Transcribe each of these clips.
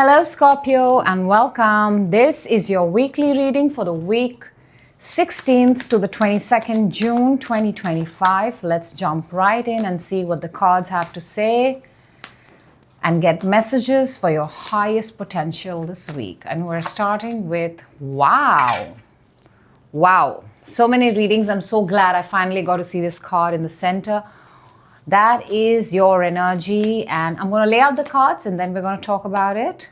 Hello Scorpio and welcome. This is your weekly reading for the week 16th to the 22nd June 2025. Let's jump right in and see what the cards have to say and get messages for your highest potential this week. And we're starting with wow. So many readings. I'm so glad I finally got to see this card in the center. That is your energy, and I'm going to lay out the cards and then we're going to talk about it.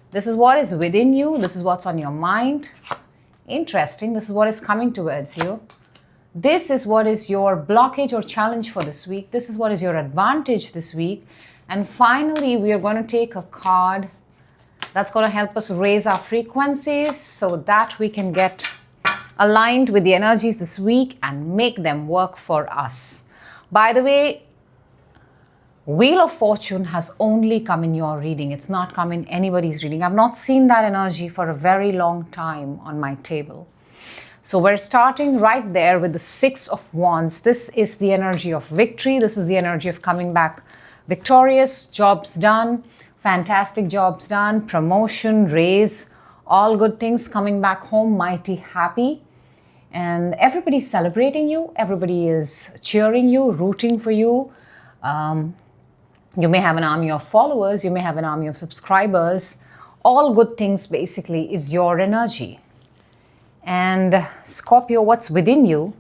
This is what is within you. This is what's on your mind. Interesting. This is what is coming towards you. This is what is your blockage or challenge for this week. This is what is your advantage this week. And finally, we are going to take a card that's going to help us raise our frequencies so that we can get aligned with the energies this week and make them work for us. By the way, Wheel of Fortune has only come in your reading. It's not come in anybody's reading. I've not seen that energy for a very long time on my table. So we're starting right there with the Six of Wands. This is the energy of victory. This is the energy of coming back victorious, jobs done, fantastic jobs done, promotion, raise, all good things, coming back home mighty happy. And everybody's celebrating you. Everybody is cheering you, rooting for you. You may have an army of followers, you may have an army of subscribers. All good things basically is your energy. And Scorpio, what's within you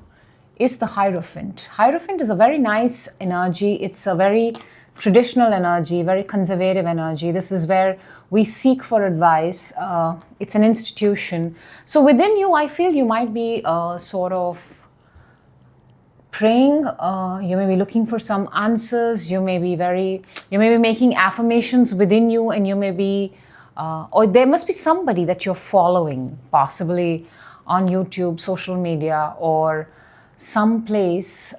is the Hierophant. Hierophant is a very nice energy. It's a very traditional energy, very conservative energy. This is where we seek for advice. It's an institution. So within you, I feel you might be sort of praying, you may be looking for some answers, you may be making affirmations within you, and you may be, or there must be somebody that you're following, possibly on YouTube, social media, or someplace,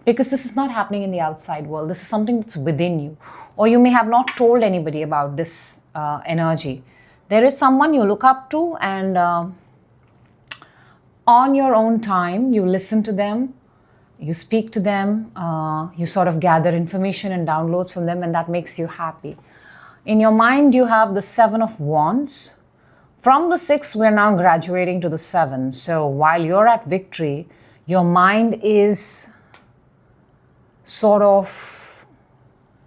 because this is not happening in the outside world. This is something that's within you, or you may have not told anybody about this energy. There is someone you look up to, and on your own time, you listen to them. You speak to them, you sort of gather information and downloads from them, and that makes you happy. In your mind, you have the Seven of Wands. From the Six, we're now graduating to the Seven. So while you're at victory, your mind is sort of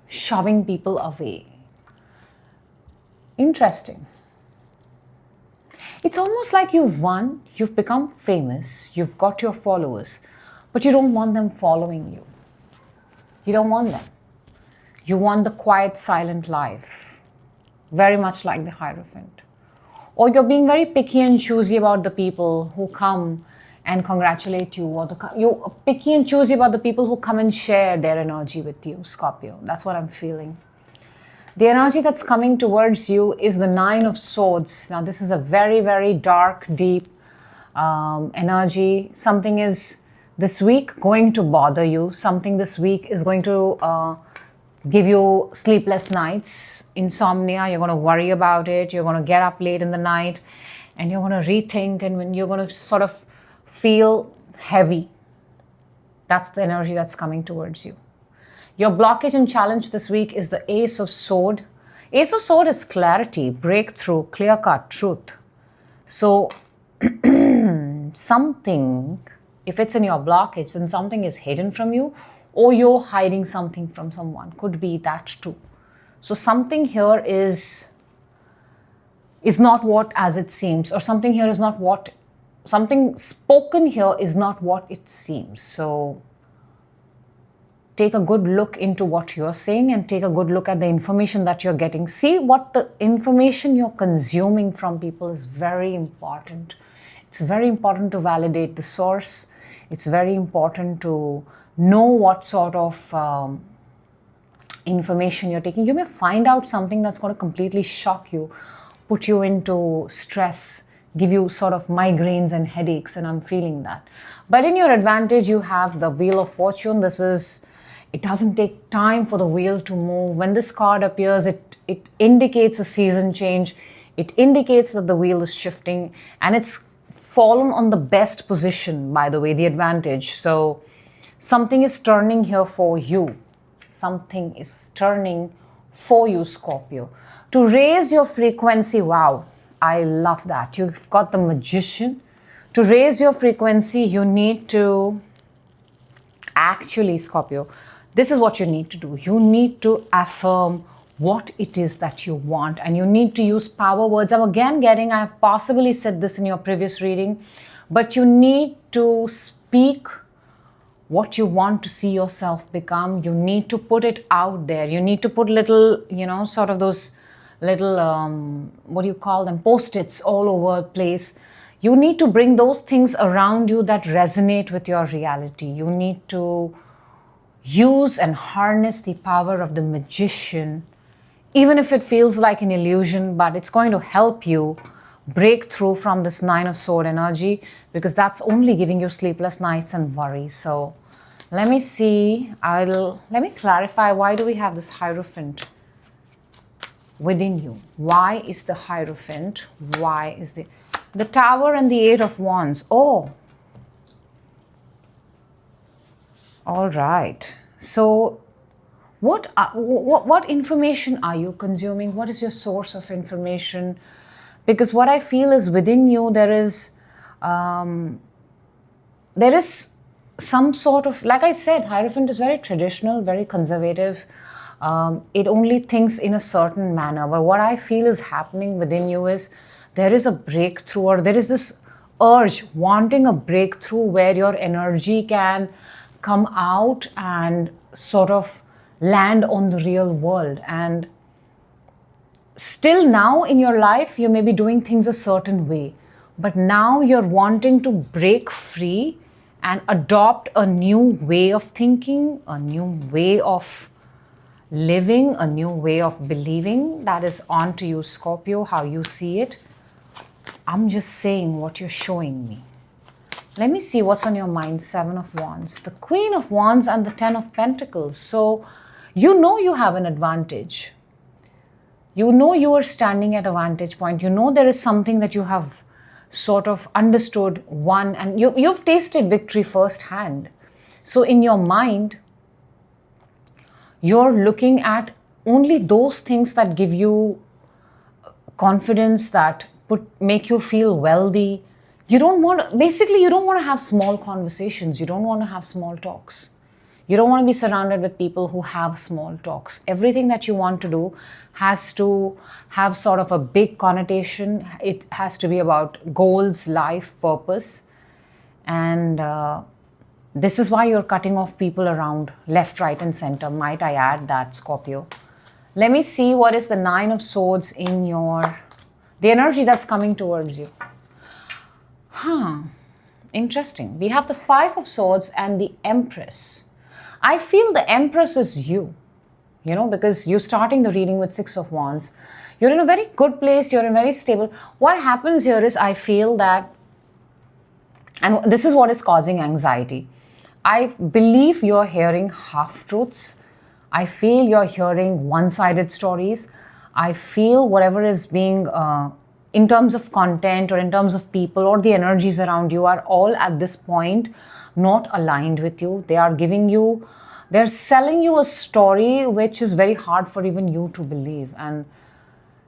shoving people away. Interesting. It's almost like you've won, you've become famous, you've got your followers, but you don't want them following you. You don't want them. You want the quiet, silent life. Very much like the Hierophant. Or you're being very picky and choosy about the people who come and congratulate you. Or you're picky and choosy about the people who come and share their energy with you, Scorpio. That's what I'm feeling. The energy that's coming towards you is the Nine of Swords. Now this is a very, very dark, deep energy. Something is this week going to bother you. Something this week is going to give you sleepless nights, insomnia. You're going to worry about it. You're going to get up late in the night and you're going to rethink, and when you're going to sort of feel heavy. That's the energy that's coming towards you. Your blockage and challenge this week is the Ace of Sword. Ace of Sword is clarity, breakthrough, clear-cut truth. So something, if it's in your blockage, then something is hidden from you, or you're hiding something from someone. Could be that too. So something here is not what as it seems, or something here is not what, something spoken here is not what it seems. So take a good look into what you're saying and take a good look at the information that you're getting. See what the information you're consuming from people is very important. It's very important to validate the source. It's very important to know what sort of information you're taking. You may find out something that's going to completely shock you, put you into stress, give you sort of migraines and headaches, and I'm feeling that. But in your advantage, you have the Wheel of Fortune. It doesn't take time for the wheel to move. When this card appears, it indicates a season change. It indicates that the wheel is shifting, and it's fallen on the best position, by the way, the advantage. So something is turning here for you. Something is turning for you, Scorpio. To raise your frequency, wow, I love that. You've got the Magician. To raise your frequency, you need to actually, Scorpio, this is what you need to do. You need to affirm what it is that you want, and you need to use power words. I'm again getting, I have possibly said this in your previous reading, but you need to speak what you want to see yourself become. You need to put it out there. You need to put little, sort of those little, what do you call them, post-its all over the place. You need to bring those things around you that resonate with your reality. You need to use and harness the power of the Magician, even if it feels like an illusion, but it's going to help you break through from this Nine of Swords energy, because that's only giving you sleepless nights and worry. So let me see. Let me clarify. Why do we have this Hierophant within you? Why is the Hierophant? Why is the Tower and the Eight of Wands? Oh, all right. So what information are you consuming? What is your source of information? Because what I feel is within you there is some sort of, like I said, Hierophant is very traditional, very conservative. It only thinks in a certain manner. But what I feel is happening within you is there is a breakthrough, or there is this urge, wanting a breakthrough where your energy can come out and sort of land on the real world. And still now in your life, you may be doing things a certain way, but now you're wanting to break free and adopt a new way of thinking, a new way of living, a new way of believing. That is on to you, Scorpio, how you see it. I'm just saying what you're showing me. Let me see what's on your mind. Seven of Wands, the Queen of Wands, and the Ten of Pentacles. So you know you have an advantage. You know you are standing at a vantage point. You know there is something that you have sort of understood, won, and you've tasted victory firsthand. So in your mind, you're looking at only those things that give you confidence, that make you feel wealthy. You don't want to have small conversations. You don't want to have small talks. You don't want to be surrounded with people who have small talks. Everything that you want to do has to have sort of a big connotation. It has to be about goals, life, purpose. And this is why you're cutting off people around left, right, and center. Might I add that, Scorpio? Let me see what is the Nine of Swords in the energy that's coming towards you. Interesting. We have the Five of Swords and the Empress. I feel the Empress is you, because you're starting the reading with Six of Wands. You're in a very good place. You're in very stable. What happens here is I feel that, and this is what is causing anxiety. I believe you're hearing half-truths. I feel you're hearing one-sided stories. I feel whatever is being, in terms of content or in terms of people or the energies around you, are all at this point not aligned with you. They're selling you a story which is very hard for even you to believe. And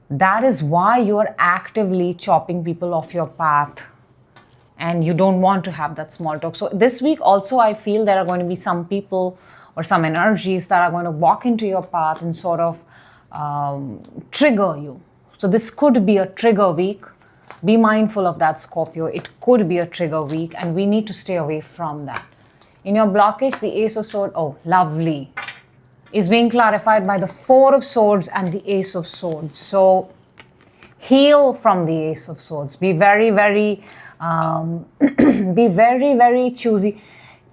that is why you are actively chopping people off your path. And you don't want to have that small talk. So this week also, I feel there are going to be some people or some energies that are going to walk into your path and sort of trigger you. So this could be a trigger week. Be mindful of that, Scorpio. It could be a trigger week, and we need to stay away from that. In your blockage, the Ace of Swords, oh, lovely, is being clarified by the Four of Swords and the Ace of Swords. So heal from the Ace of Swords. Be very, very, be very, very choosy.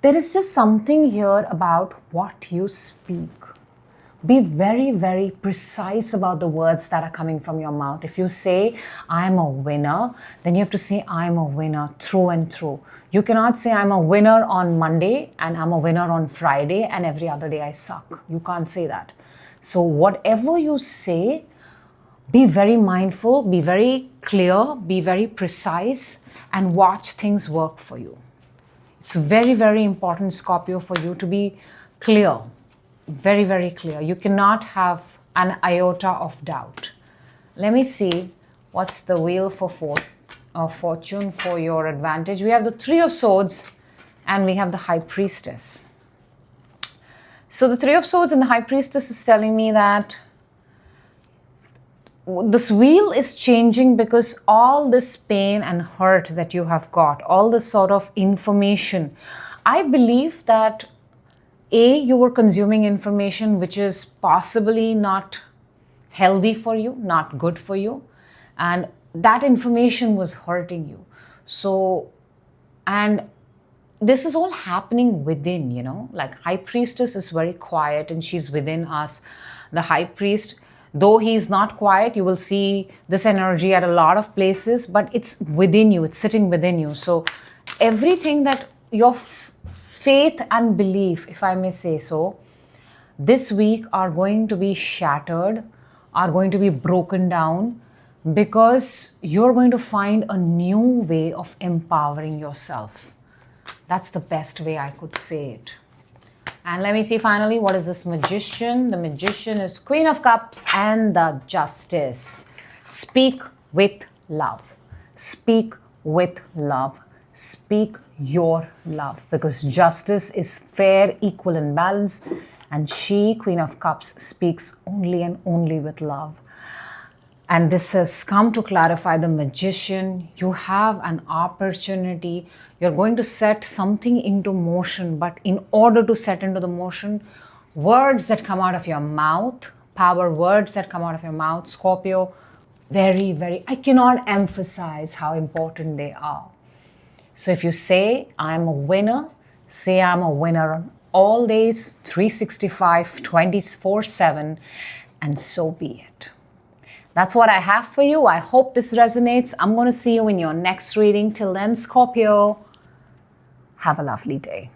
There is just something here about what you speak. Be very, very precise about the words that are coming from your mouth. If you say, I'm a winner, then you have to say, I'm a winner through and through. You cannot say, I'm a winner on Monday and I'm a winner on Friday and every other day I suck. You can't say that. So whatever you say, be very mindful, be very clear, be very precise, and watch things work for you. It's very, very important, Scorpio, for you to be clear. Very, very clear. You cannot have an iota of doubt. Let me see what's the wheel of fortune for your advantage. We have the Three of Swords and we have the High Priestess. So the Three of Swords and the High Priestess is telling me that this wheel is changing because all this pain and hurt that you have got, all this sort of information, I believe that you were consuming information which is possibly not healthy for you, not good for you, and that information was hurting you. So, and this is all happening within, like High Priestess is very quiet and she's within us. The High Priest, though he's not quiet, you will see this energy at a lot of places, but it's within you, it's sitting within you. So everything that your faith and belief, if I may say so, this week are going to be shattered, are going to be broken down, because you're going to find a new way of empowering yourself. That's the best way I could say it. And let me see finally, what is this Magician? The Magician is Queen of Cups and the Justice. Speak with love. Speak with love. Speak your love, because justice is fair, equal and balanced. And she, Queen of Cups, speaks only and only with love. And this has come to clarify the Magician. You have an opportunity. You're going to set something into motion. But in order to set into the motion, words that come out of your mouth, power words that come out of your mouth, Scorpio, very, very, I cannot emphasize how important they are. So if you say, I'm a winner, say I'm a winner on all days, 365, 24/7, and so be it. That's what I have for you. I hope this resonates. I'm going to see you in your next reading. Till then, Scorpio, have a lovely day.